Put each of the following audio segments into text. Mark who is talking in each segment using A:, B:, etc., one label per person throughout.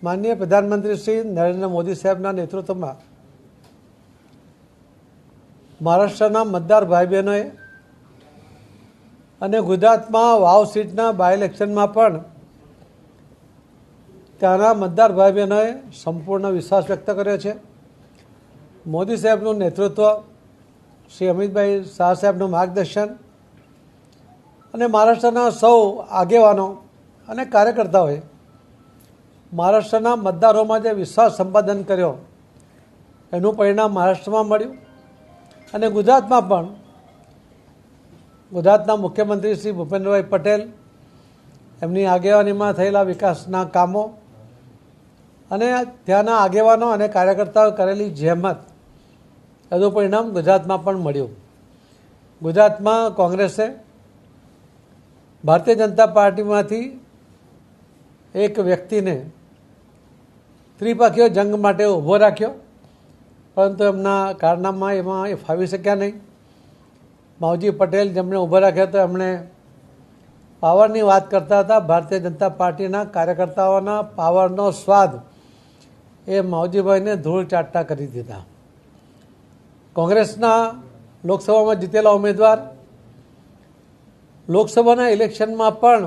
A: माननीय प्रधानमंत्री श्री नरेंद्र मोदी साहेबના નેતૃત્વમાં મહારાષ્ટ્રના મતદાર ભાઈ બહેનોએ અને ગુજરાતમાં વાવ સીટના બાય ઇલેક્શનમાં પણ ત્યાંના મતદાર ભાઈ બહેનોએ સંપૂર્ણ વિશ્વાસ વ્યક્ત કર્યો છે. મોદી સાહેબનું નેતૃત્વ, શ્રી અમિતભાઈ શાહ સાહેબનું માર્ગદર્શન અને મહારાષ્ટ્રના સૌ આગેવાનો અને કાર્યકર્તાઓએ મહારાષ્ટ્રના મતદારોમાં જે વિશ્વાસ સંપાદન કર્યો એનું પરિણામ મહારાષ્ટ્રમાં મળ્યું અને ગુજરાતમાં પણ ગુજરાતના મુખ્યમંત્રી શ્રી ભૂપેન્દ્રભાઈ પટેલ એમની આગેવાનીમાં થયેલા વિકાસના કામો અને ત્યાંના આગેવાનો અને કાર્યકર્તાઓ કરેલી જહેમત એનું પરિણામ ગુજરાતમાં પણ મળ્યું. ગુજરાતમાં કોંગ્રેસે ભારતીય જનતા પાર્ટીમાંથી એક વ્યક્તિને ત્રિપક્ષીય જંગ માટે ઊભો રાખ્યો, પરંતુ એમના કારનામા એમાં એ ફાવી શક્યા નહીં. માવજી પટેલ જેમણે ઊભો રાખ્યા તો એમણે પાવરની વાત કરતા હતા. ભારતીય જનતા પાર્ટીના કાર્યકર્તાઓના પાવરનો સ્વાદ એ માવજીભાઈને ધૂળ ચાટતા કરી દીધા. કોંગ્રેસના લોકસભામાં જીતેલા ઉમેદવાર લોકસભાના ઇલેક્શનમાં પણ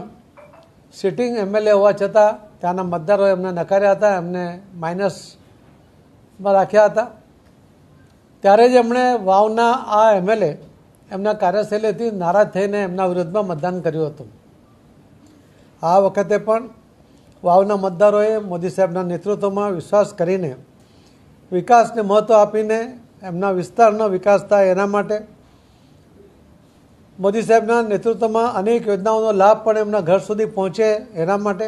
A: સિટિંગ એમએલએ હોવા છતાં ત્યાંના મતદારોએ એમને નકાર્યા હતા, એમને માઇનસમાં રાખ્યા હતા. ત્યારે જ એમણે વાવના આ એમએલએ એમના કાર્યશૈલીથી નારાજ થઈને એમના વિરુદ્ધમાં મતદાન કર્યું હતું. આ વખતે પણ વાવના મતદારોએ મોદી સાહેબના નેતૃત્વમાં વિશ્વાસ કરીને વિકાસને મહત્ત્વ આપીને એમના વિસ્તારનો વિકાસ થાય એના માટે, મોદી સાહેબના નેતૃત્વમાં અનેક યોજનાઓનો લાભ પણ એમના ઘર સુધી પહોંચે એના માટે,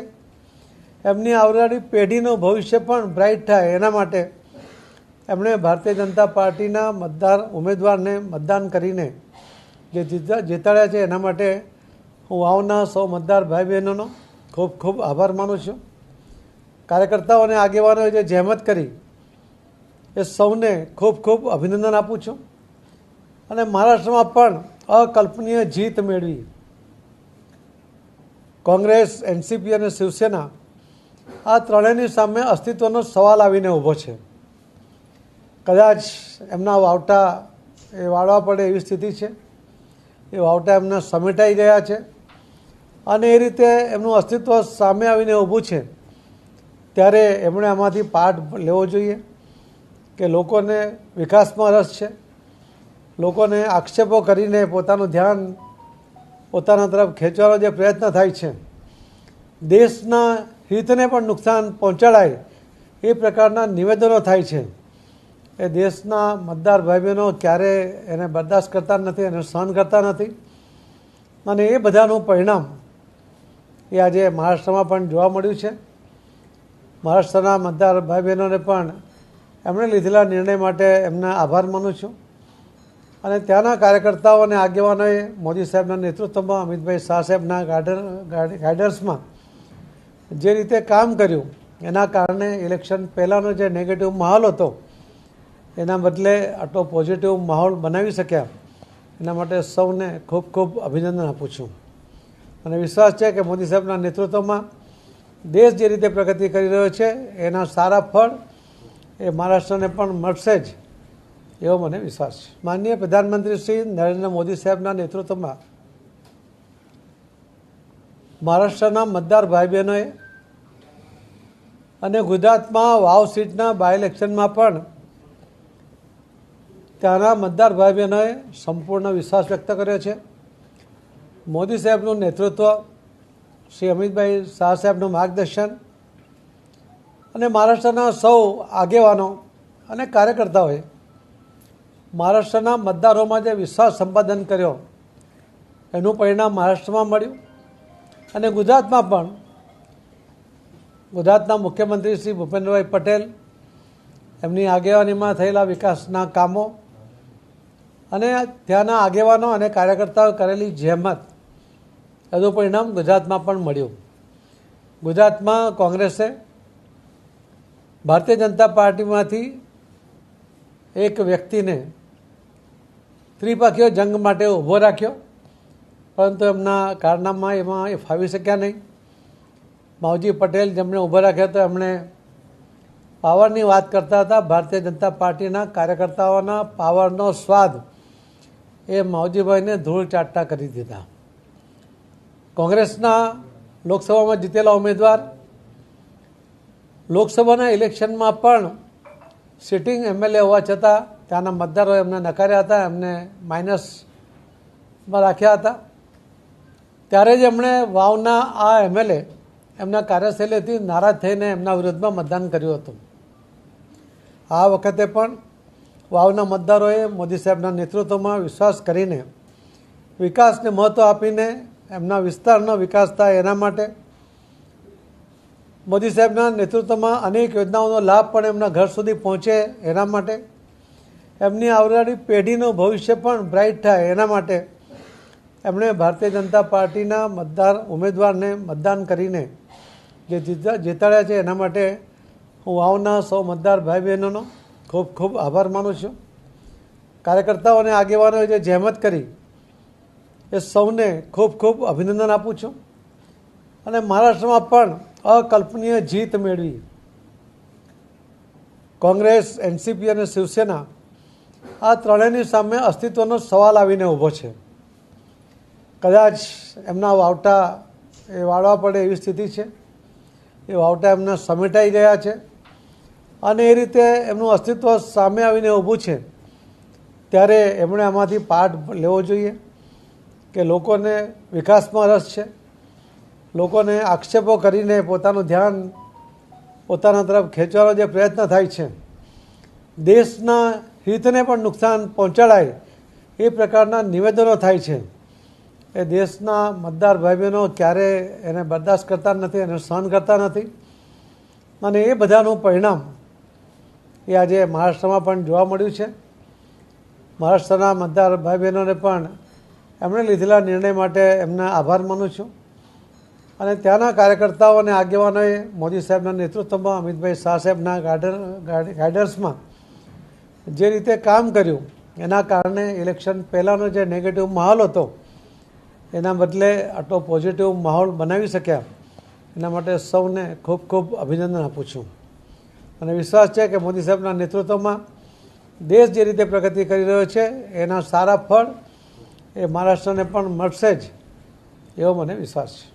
A: એમની આવનારી પેઢીનું ભવિષ્ય પણ બ્રાઇટ થાય એના માટે એમણે ભારતીય જનતા પાર્ટીના ઉમેદવારને મતદાન કરીને જે જીતાડ્યા છે. એના માટે હું વાવના સૌ મતદાર ભાઈ બહેનોનો ખૂબ ખૂબ આભાર માનું છું. કાર્યકર્તાઓ અને આગેવાનોએ જે જહેમત કરી એ સૌને ખૂબ ખૂબ અભિનંદન આપું છું. અને મહારાષ્ટ્રમાં પણ અકલ્પનીય જીત મેળવી કોંગ્રેસ, એનસીપી અને શિવસેના આ ત્રણેયની સામે અસ્તિત્વનો સવાલ આવીને ઊભો છે. કદાચ એમના વાવટા એ વાળવા પડે એવી સ્થિતિ છે. એ વાવટા એમના સમેટાઈ ગયા છે અને એ રીતે એમનું અસ્તિત્વ સામે આવીને ઊભું છે. ત્યારે એમણે આમાંથી પાઠ લેવો જોઈએ કે લોકોને વિકાસમાં રસ છે, લોકોને આક્ષેપો કરીને પોતાનું ધ્યાન પોતાના તરફ ખેંચવાનો જે પ્રયત્ન થાય છે, દેશના હિતને પણ નુકસાન પહોંચાડાય એ પ્રકારના નિવેદનો થાય છે, એ દેશના મતદાર ભાઈ બહેનો ક્યારે એને બરદાસ્ત કરતા નથી, એને સહન કરતા નથી. અને એ બધાનું પરિણામ એ આજે મહારાષ્ટ્રમાં પણ જોવા મળ્યું છે. મહારાષ્ટ્રના મતદાર ભાઈ બહેનોને પણ એમણે લીધેલા નિર્ણય માટે એમના આભાર માનું છું. અને ત્યાંના કાર્યકર્તાઓ અને આગેવાનોએ મોદી સાહેબના નેતૃત્વમાં, અમિતભાઈ શાહ સાહેબના ગાઈડન્સમાં જે રીતે કામ કર્યું એના કારણે ઇલેક્શન પહેલાંનો જે નેગેટિવ માહોલ હતો એના બદલે આટલો પોઝિટિવ માહોલ બનાવી શક્યા. એના માટે સૌને ખૂબ ખૂબ અભિનંદન આપું છું. અને વિશ્વાસ છે કે મોદી સાહેબના નેતૃત્વમાં દેશ જે રીતે પ્રગતિ કરી રહ્યો છે એના સારા ફળ એ મહારાષ્ટ્રને પણ મળશે જ એવો મને વિશ્વાસ છે. માનનીય પ્રધાનમંત્રી શ્રી નરેન્દ્ર મોદી સાહેબના નેતૃત્વમાં મહારાષ્ટ્રના મતદાર ભાઈ બહેનોએ અને ગુજરાતમાં વાવ સીટના બાય ઇલેક્શનમાં પણ ત્યાંના મતદાર ભાઈ બહેનોએ સંપૂર્ણ વિશ્વાસ વ્યક્ત કર્યો છે. મોદી સાહેબનું નેતૃત્વ, શ્રી અમિતભાઈ શાહ સાહેબનું માર્ગદર્શન અને મહારાષ્ટ્રના સૌ આગેવાનો અને કાર્યકર્તાઓએ મહારાષ્ટ્રના મતદારોમાં જે વિશ્વાસ સંપાદન કર્યો એનું પરિણામ મહારાષ્ટ્રમાં મળ્યું અને ગુજરાતમાં પણ ગુજરાતના મુખ્યમંત્રી શ્રી ભૂપેન્દ્રભાઈ પટેલ એમની આગેવાનીમાં થયેલા વિકાસના કામો અને ત્યાંના આગેવાનો અને કાર્યકર્તાઓ કરેલી જહેમત એનું પરિણામ ગુજરાતમાં પણ મળ્યું. ગુજરાતમાં કોંગ્રેસે ભારતીય જનતા પાર્ટીમાંથી એક વ્યક્તિને ત્રિપક્ષીય જંગ માટે ઊભો રાખ્યો, પરંતુ એમના કારનામા એમાં એ ફાવી શક્યા નહીં. માવજી પટેલ જેમણે ઊભા રાખ્યા હતા એમણે પાવરની વાત કરતા હતા. ભારતીય જનતા પાર્ટીના કાર્યકર્તાઓના પાવરનો સ્વાદ એ માવજીભાઈને ધૂળ ચાટતા કરી દીધા. કોંગ્રેસના લોકસભામાં જીતેલા ઉમેદવાર લોકસભાના ઇલેક્શનમાં પણ સિટિંગ એમએલએ હોવા છતાં ત્યાંના મતદારોએ એમને નકાર્યા હતા, એમને માઇનસમાં રાખ્યા હતા. ત્યારે જ એમણે વાવના આ એમએલએ એમના કાર્યશૈલીથી નારાજ થઈને એમના વિરુદ્ધમાં મતદાન કર્યું હતું. આ વખતે પણ વાવના મતદારોએ મોદી સાહેબના નેતૃત્વમાં વિશ્વાસ કરીને વિકાસને મહત્ત્વ આપીને એમના વિસ્તારનો વિકાસ થાય એના માટે મોદી સાહેબના નેતૃત્વમાં અનેક યોજનાઓનો લાભ પણ એમના ઘર સુધી પહોંચે એના માટે એમની આવનારી પેઢીનું ભવિષ્ય પણ બ્રાઇટ થાય એના માટે એમણે ભારતીય જનતા પાર્ટીના ઉમેદવારને મતદાન કરીને જે જીતાડ્યા છે એના માટે હું વાવના સૌ મતદાર ભાઈ બહેનોનો ખૂબ ખૂબ આભાર માનું છું. કાર્યકર્તાઓ અને આગેવાનોએ જે જહેમત કરી એ સૌને ખૂબ ખૂબ અભિનંદન આપું છું. અને મહારાષ્ટ્રમાં પણ અકલ્પનીય જીત મેળવી કોંગ્રેસ, એનસીપી અને શિવસેના આ ત્રણેયની સામે અસ્તિત્વનો સવાલ આવીને ઊભો છે. કદાચ એમના વાવટા એ વાળવા પડે એવી સ્થિતિ છે. એ વાવટા એમના સમેટાઈ ગયા છે અને એ રીતે એમનું અસ્તિત્વ સામે આવીને ઊભું છે. ત્યારે એમણે આમાંથી પાઠ લેવો જોઈએ કે લોકોને વિકાસમાં રસ છે. લોકોને આક્ષેપો કરીને પોતાનું ધ્યાન પોતાના તરફ ખેંચવાનો જે પ્રયત્ન થાય છે, દેશના હિતને પણ નુકસાન પહોંચાડાય એ પ્રકારના નિવેદનો થાય છે, એ દેશના મતદાર ભાઈ બહેનો ક્યારેય એને બરદાસ્ત કરતા નથી, એને સહન કરતા નથી. અને એ બધાનું પરિણામ એ આજે મહારાષ્ટ્રમાં પણ જોવા મળ્યું છે. મહારાષ્ટ્રના મતદાર ભાઈ બહેનોને પણ એમણે લીધેલા નિર્ણય માટે એમના આભાર માનું છું. અને ત્યાંના કાર્યકર્તાઓ અને આગેવાનોએ મોદી સાહેબના નેતૃત્વમાં, અમિતભાઈ શાહ સાહેબના ગાઈડન્સમાં જે રીતે કામ કર્યું એના કારણે ઇલેક્શન પહેલાંનો જે નેગેટિવ માહોલ હતો એના બદલે આટલો પોઝિટિવ માહોલ બનાવી શક્યા. એના માટે સૌને ખૂબ ખૂબ અભિનંદન આપું છું. અને વિશ્વાસ છે કે મોદી સાહેબના નેતૃત્વમાં દેશ જે રીતે પ્રગતિ કરી રહ્યો છે એના સારા ફળ એ મહારાષ્ટ્રને પણ મળશે જ, એવો મને વિશ્વાસ છે.